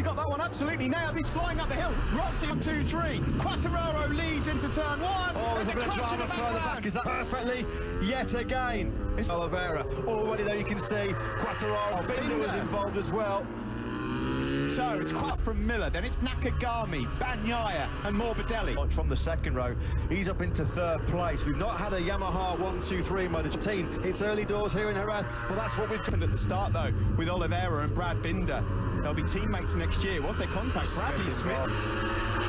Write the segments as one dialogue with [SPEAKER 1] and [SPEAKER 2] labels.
[SPEAKER 1] he got that one absolutely nailed. He's flying up the hill. Rossi on 2-3. Quartararo leads into turn 1.
[SPEAKER 2] Oh, there's a bit of drama further back. Is that perfectly yet again? It's Oliveira. Already though you can see Quartararo. Binder was involved as well.
[SPEAKER 1] So it's quite from Miller, then it's Nakagami, Bagnaia and Morbidelli.
[SPEAKER 2] From the second row, he's up into third place. We've not had a Yamaha 1-2-3 MotoGP. It's early doors here in Jerez. Well, that's what we've
[SPEAKER 1] happened at the start though, with Oliveira and Brad Binder. They'll be teammates next year. What's their contact? Bradley Smith.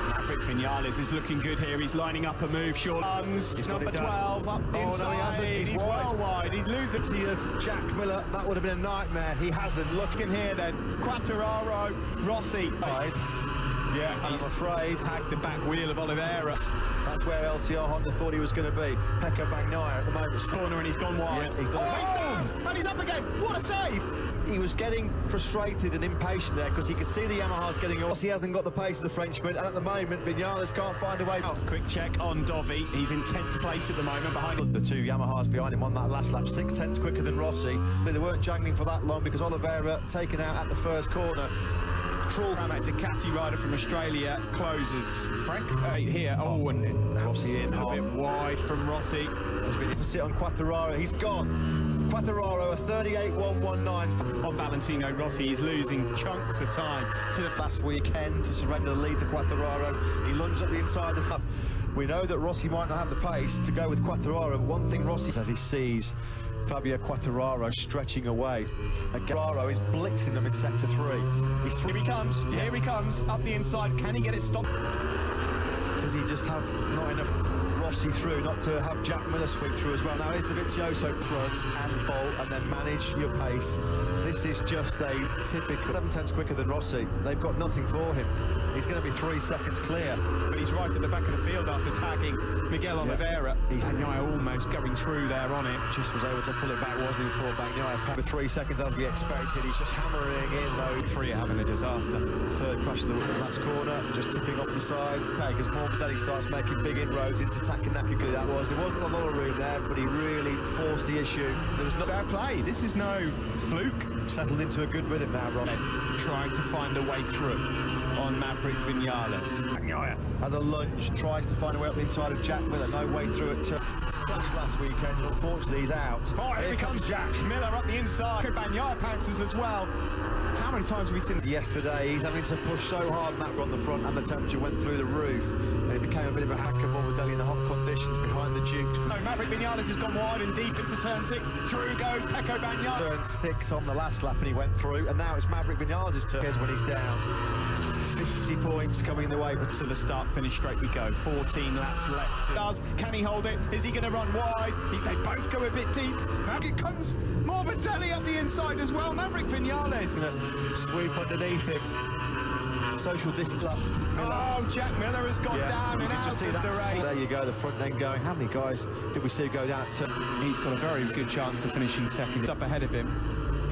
[SPEAKER 1] Maverick Vinales is looking good here. He's lining up a move. Short runs. Number 12 up the inside.
[SPEAKER 2] No, he hasn't.
[SPEAKER 1] He's well wide. He'd lose it.
[SPEAKER 2] Of Jack Miller, that would have been a nightmare. He hasn't.
[SPEAKER 1] Looking here then. Quartararo, Rossi.
[SPEAKER 2] Yeah, I'm afraid.
[SPEAKER 1] Tagged the back wheel of Oliveira.
[SPEAKER 2] That's where LCR Honda thought he was going to be. Pekka Bagnaia at the moment.
[SPEAKER 1] Corner and he's gone wide.
[SPEAKER 2] Yeah, he's done
[SPEAKER 1] he's down! And he's up again. What a save!
[SPEAKER 2] He was getting frustrated and impatient there because he could see the Yamaha's getting off. He hasn't got the pace of the Frenchman, and at the moment, Vinales can't find a way out.
[SPEAKER 1] Quick check on Dovi. He's in 10th place at the moment behind
[SPEAKER 2] the two Yamahas behind him on that last lap. 6/10 quicker than Rossi. They weren't jangling for that long because Oliveira taken out at the first corner.
[SPEAKER 1] That Ducati rider from Australia closes. Frank here. Oh, and Rossi in a bit wide from Rossi.
[SPEAKER 2] There's been deficit on Quartararo. He's gone. Quartararo a 38.119
[SPEAKER 1] on Valentino Rossi. He's losing chunks of time
[SPEAKER 2] to the last weekend to surrender the lead to Quartararo. He lunged up the inside of the. We know that Rossi might not have the pace to go with Quartararo. One thing Rossi says, he sees Fabio Quartararo stretching away. Quartararo is blitzing them in sector 3.
[SPEAKER 1] Here he comes. Yeah. Here he comes up the inside. Can he get it stopped?
[SPEAKER 2] Does he just have not enough Rossi through, not to have Jack Miller sweep through as well? Now here's Dovizioso front and bolt and then manage your pace. This is just a typical 7/10 quicker than Rossi. They've got nothing for him. He's going to be 3 seconds clear.
[SPEAKER 1] But he's right at the back of the field after tagging Miguel Oliveira. He's almost going through there on it.
[SPEAKER 2] Just was able to pull it back, wasn't he, for Bagnaia? With 3 seconds as we expected. He's just hammering in though.
[SPEAKER 1] 3 are having a disaster.
[SPEAKER 2] Third crash of the last corner, just tipping off the side. Okay, because Morbidelli starts making big inroads into attacking Nakagami. That was. There wasn't a lot of room there, but he really forced the issue. There was no
[SPEAKER 1] fair play. This is no fluke.
[SPEAKER 2] Settled into a good rhythm now, Rob.
[SPEAKER 1] Trying to find a way through on Maverick Vinales.
[SPEAKER 2] Bagnaia has a lunge, tries to find a way up the inside of Jack Miller. No way through it to crash last weekend. Unfortunately, he's out.
[SPEAKER 1] Oh, here comes Jack Miller up the inside. Bagnaia pounces as well. How many times have we seen
[SPEAKER 2] yesterday? He's having to push so hard back from the front, and the temperature went through the roof, and it became a bit of a hack of Morbidelli in the hot conditions behind the Duke.
[SPEAKER 1] No, Maverick Vinales has gone wide and deep into turn 6. Through goes Pecco Bagnaia.
[SPEAKER 2] Turn 6 on the last lap, and he went through, and now it's Maverick Vinales' turn. Here's when he's down. 50 points coming the way, but
[SPEAKER 1] to the start finish straight we go. 14 laps left. Can he hold it? Is he going to run wide? They both go a bit deep. And it comes Morbidelli up the inside as well. Maverick Vinales
[SPEAKER 2] sweep underneath him. Social distance up.
[SPEAKER 1] Oh, Jack Miller has gone down and out of the race.
[SPEAKER 2] There you go, the front end going. How many guys did we see go down at turn?
[SPEAKER 1] He's got a very good chance of finishing second. Up ahead of him.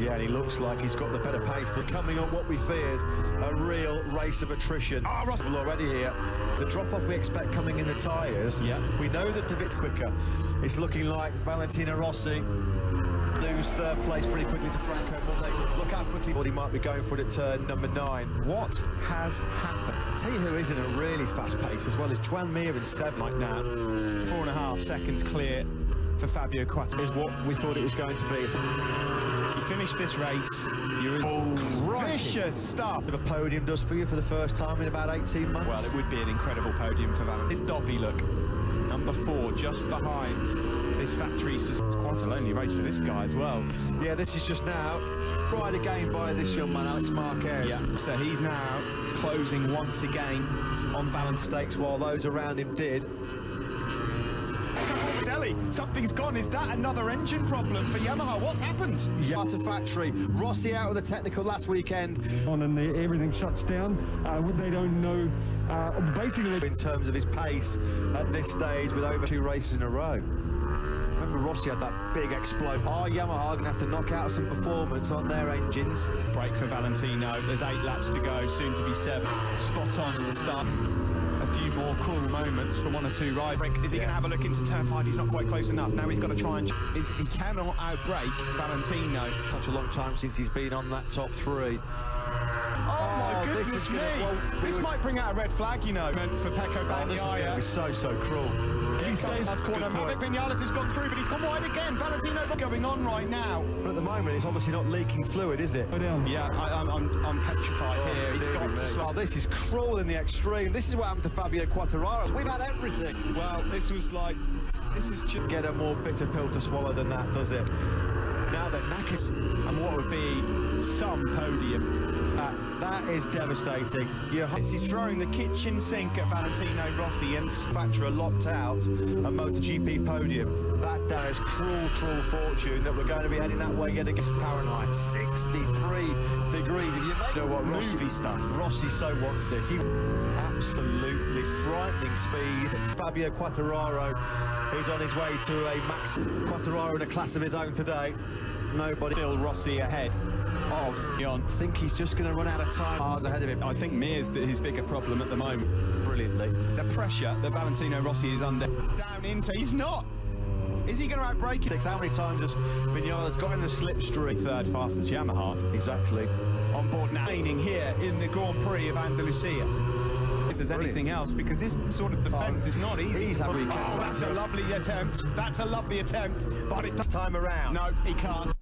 [SPEAKER 2] Yeah, and he looks like he's got the better pace. They're coming on what we feared, a real race of attrition.
[SPEAKER 1] Oh,
[SPEAKER 2] Russell already here. The drop-off we expect coming in the tyres.
[SPEAKER 1] Yeah.
[SPEAKER 2] We know that David's quicker. It's looking like Valentino Rossi lose third place pretty quickly to Franco Morbidelli. Look how quickly he might be going for it at turn number 9. What has happened? I'll tell you who is in a really fast pace as well as Juan Mir in 7
[SPEAKER 1] right now. 4.5 seconds clear for Fabio Quartararo is what we thought it was going to be. You finish this race, you're in vicious stuff.
[SPEAKER 2] If a podium does for you for the first time in about 18 months.
[SPEAKER 1] Well, it would be an incredible podium for Valentino. This Dovi look, number 4, just behind this factory. It's quite a lonely race for this guy as well.
[SPEAKER 2] Yeah, this is just now tried again by this young man, Alex Marquez.
[SPEAKER 1] Yeah, so he's now closing once again on Valentino
[SPEAKER 2] stakes while those around him did.
[SPEAKER 1] Something's gone. Is that another engine problem for Yamaha? What's happened?
[SPEAKER 2] Yamaha factory. Rossi out of the technical last weekend.
[SPEAKER 3] And everything shuts down. They don't know. Basically,
[SPEAKER 2] in terms of his pace at this stage, with over 2 races in a row. Remember, Rossi had that big explosion. Are Yamaha going to have to knock out some performance on their engines?
[SPEAKER 1] Break for Valentino. There's 8 laps to go. Soon to be 7. Spot on at the start. A few more cruel moments for one or two riders. Is he going to have a look into turn 5? He's not quite close enough. Now he's got to try and... He cannot outbrake Valentino.
[SPEAKER 2] Such a long time since he's been on that top 3.
[SPEAKER 1] Oh my goodness me! This might bring out a red flag, you know, for Pecco Bagnaia.
[SPEAKER 2] This is going to be so cruel.
[SPEAKER 1] He stays last corner. Maverick Vinales has gone through, but he's gone wide again. Valentino, what's going on right now?
[SPEAKER 2] But at the moment, it's obviously not leaking fluid, is it?
[SPEAKER 3] Go down.
[SPEAKER 1] Yeah, I'm petrified here. He's got to slow.
[SPEAKER 2] Oh, this is cruel in the extreme. This is what happened to Fabio Quartararo. We've had everything.
[SPEAKER 1] Well, this is just...
[SPEAKER 2] Get a more bitter pill to swallow than that, does it? Now that Nakis,
[SPEAKER 1] And what would be some podium.
[SPEAKER 2] that is devastating.
[SPEAKER 1] He's throwing the kitchen sink at Valentino Rossi and
[SPEAKER 2] Factor locked out a MotoGP podium. That day is cruel fortune that we're going to be heading that way yet against Fahrenheit. 63 degrees. If you know what
[SPEAKER 1] movie stuff.
[SPEAKER 2] Rossi so wants this. He absolutely frightening speed. Fabio Quartararo is on his way to a max. Quartararo in a class of his own today. Nobody.
[SPEAKER 1] Still Rossi ahead of Leon.
[SPEAKER 2] I think he's just going to run out of time. Cars ahead of him.
[SPEAKER 1] I think Mir's his bigger problem at the moment.
[SPEAKER 2] Brilliantly.
[SPEAKER 1] The pressure that Valentino Rossi is under. Down into. He's not. Is he going to outbrake it?
[SPEAKER 2] How many times has Vinales got in the slipstream?
[SPEAKER 1] Third fastest Yamaha.
[SPEAKER 2] Exactly.
[SPEAKER 1] On board now. Training here in the Grand Prix of Andalusia. If there's anything else, because this sort of defence is not easy. That's a lovely attempt. That's a lovely attempt. But it does
[SPEAKER 2] Time around.
[SPEAKER 1] No, he can't.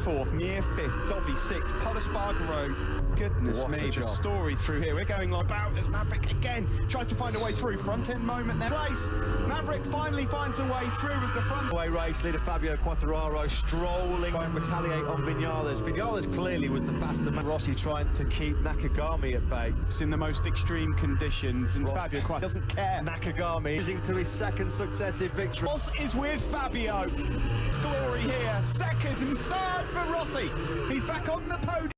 [SPEAKER 1] Fourth, Mir fifth, Dovi sixth, Polispargaro. Goodness
[SPEAKER 2] What a
[SPEAKER 1] me, the
[SPEAKER 2] job.
[SPEAKER 1] story through here. We're going like about as Maverick again tries to find a way through. Front end moment there. Race. Maverick finally finds a way through as the front.
[SPEAKER 2] Away race leader Fabio Quartararo strolling and retaliate on Vinales. Vinales clearly was the faster man. Rossi trying to keep Nakagami at bay.
[SPEAKER 1] It's in the most extreme conditions, and Fabio quite doesn't care.
[SPEAKER 2] Nakagami losing to his second successive victory.
[SPEAKER 1] Ross is with Fabio. Glory here. Second and third for Rossi. He's back on the podium.